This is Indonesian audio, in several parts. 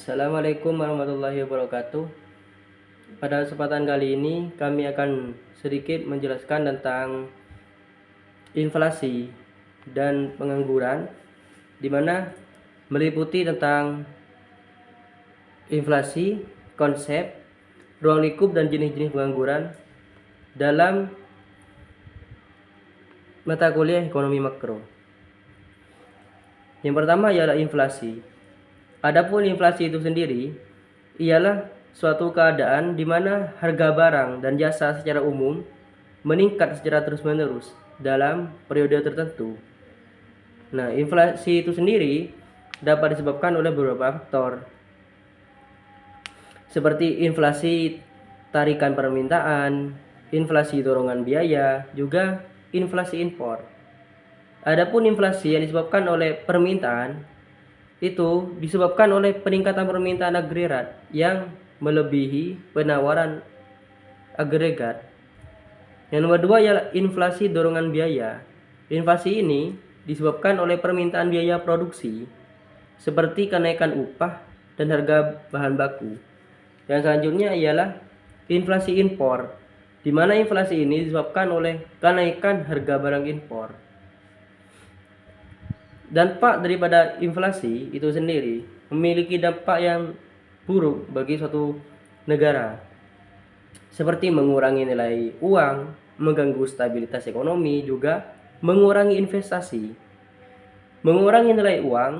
Assalamualaikum warahmatullahi wabarakatuh. Pada kesempatan kali ini kami akan sedikit menjelaskan tentang inflasi dan pengangguran, di mana meliputi tentang inflasi, konsep, ruang lingkup dan jenis-jenis pengangguran dalam mata kuliah ekonomi makro. Yang pertama ialah inflasi. Adapun inflasi itu sendiri ialah suatu keadaan di mana harga barang dan jasa secara umum meningkat secara terus-menerus dalam periode tertentu. Nah, inflasi itu sendiri dapat disebabkan oleh beberapa faktor, seperti inflasi tarikan permintaan, inflasi dorongan biaya, juga inflasi impor. Adapun inflasi yang disebabkan oleh permintaan itu disebabkan oleh peningkatan permintaan agregat yang melebihi penawaran agregat. Yang nomor dua ialah inflasi dorongan biaya. Inflasi ini disebabkan oleh permintaan biaya produksi seperti kenaikan upah dan harga bahan baku. Yang selanjutnya ialah inflasi impor, di mana inflasi ini disebabkan oleh kenaikan harga barang impor. Dampak daripada inflasi itu sendiri memiliki dampak yang buruk bagi suatu negara, seperti mengurangi nilai uang, mengganggu stabilitas ekonomi, juga mengurangi investasi. Mengurangi nilai uang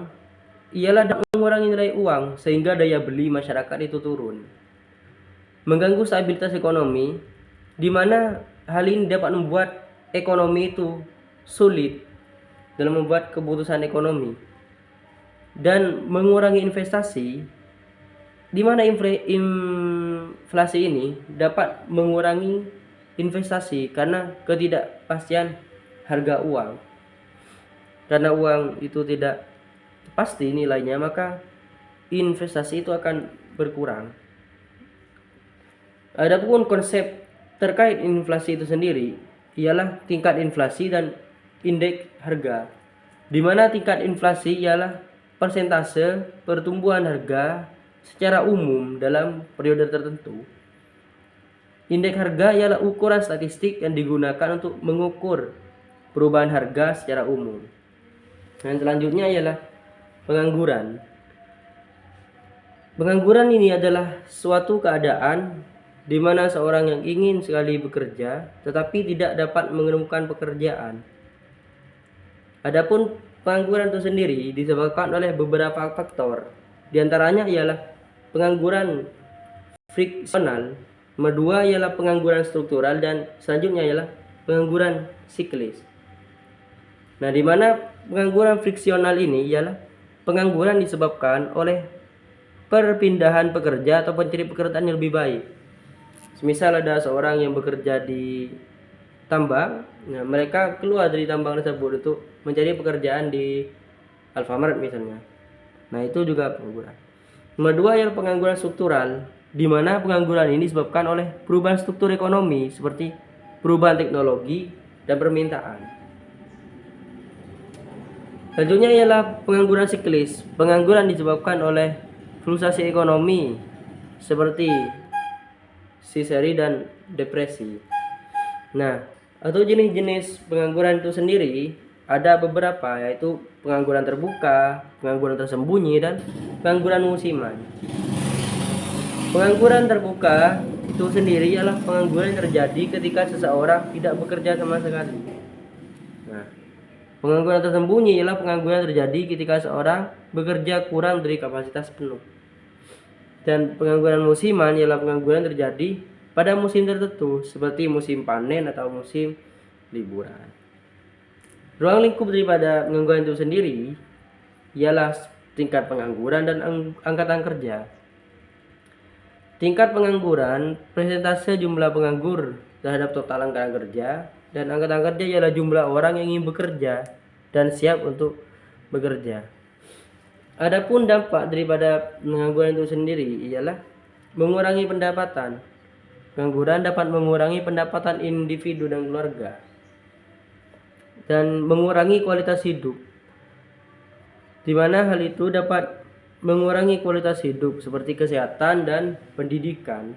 ialah mengurangi nilai uang sehingga daya beli masyarakat itu turun. Mengganggu stabilitas ekonomi, di mana hal ini dapat membuat ekonomi itu sulit dalam membuat keputusan ekonomi, dan mengurangi investasi, di mana inflasi ini dapat mengurangi investasi karena ketidakpastian harga uang. Karena uang itu tidak pasti nilainya, maka investasi itu akan berkurang. Adapun konsep terkait inflasi itu sendiri ialah tingkat inflasi dan indeks harga, di mana tingkat inflasi ialah persentase pertumbuhan harga secara umum dalam periode tertentu. Indeks harga ialah ukuran statistik yang digunakan untuk mengukur perubahan harga secara umum. Dan selanjutnya ialah pengangguran. Pengangguran ini adalah suatu keadaan di mana seorang yang ingin sekali bekerja tetapi tidak dapat menemukan pekerjaan. Adapun pengangguran itu sendiri disebabkan oleh beberapa faktor. Di antaranya ialah pengangguran friksional, nomor dua ialah pengangguran struktural, dan selanjutnya ialah pengangguran siklis. Nah, di mana pengangguran friksional ini ialah pengangguran disebabkan oleh perpindahan pekerja atau pencari pekerjaan yang lebih baik. Misal ada seorang yang bekerja di tambang, nah mereka keluar dari tambang tersebut untuk mencari pekerjaan di Alfamart misalnya. Nah, itu juga pengangguran. Nomor dua ialah pengangguran struktural, di mana pengangguran ini disebabkan oleh perubahan struktur ekonomi seperti perubahan teknologi dan permintaan. Selanjutnya ialah pengangguran siklis. Pengangguran disebabkan oleh fluktuasi ekonomi seperti seseri dan depresi. Nah, atau jenis-jenis pengangguran itu sendiri ada beberapa, yaitu pengangguran terbuka, pengangguran tersembunyi, dan pengangguran musiman. Pengangguran terbuka itu sendiri ialah pengangguran yang terjadi ketika seseorang tidak bekerja sama sekali. Nah, pengangguran tersembunyi ialah pengangguran yang terjadi ketika seorang bekerja kurang dari kapasitas penuh. Dan pengangguran musiman ialah pengangguran yang terjadi pada musim tertentu seperti musim panen atau musim liburan. Ruang lingkup daripada pengangguran itu sendiri ialah tingkat pengangguran dan angkatan kerja. Tingkat pengangguran persentase jumlah penganggur terhadap total angkatan kerja, dan angkatan kerja ialah jumlah orang yang ingin bekerja dan siap untuk bekerja. Adapun dampak daripada pengangguran itu sendiri ialah mengurangi pendapatan. Pengangguran dapat mengurangi pendapatan individu dan keluarga dan mengurangi kualitas hidup, di mana hal itu dapat mengurangi kualitas hidup seperti kesehatan dan pendidikan.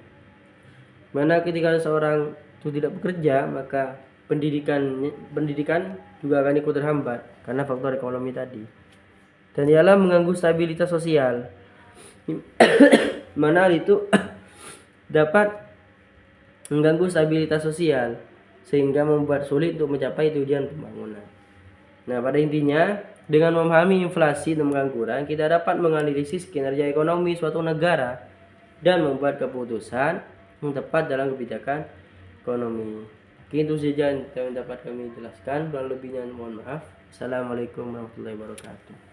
Mana ketika seorang itu tidak bekerja, maka pendidikan juga akan ikut terhambat karena faktor ekonomi tadi. Dan ialah mengganggu stabilitas sosial. Mana hal itu dapat mengganggu stabilitas sosial sehingga membuat sulit untuk mencapai tujuan pembangunan. Nah, pada intinya dengan memahami inflasi dan pengangguran, kita dapat menganalisis kinerja ekonomi suatu negara dan membuat keputusan yang tepat dalam kebijakan ekonomi. Itu saja yang dapat kami jelaskan. Kurang lebihnya mohon maaf. Assalamualaikum warahmatullahi wabarakatuh.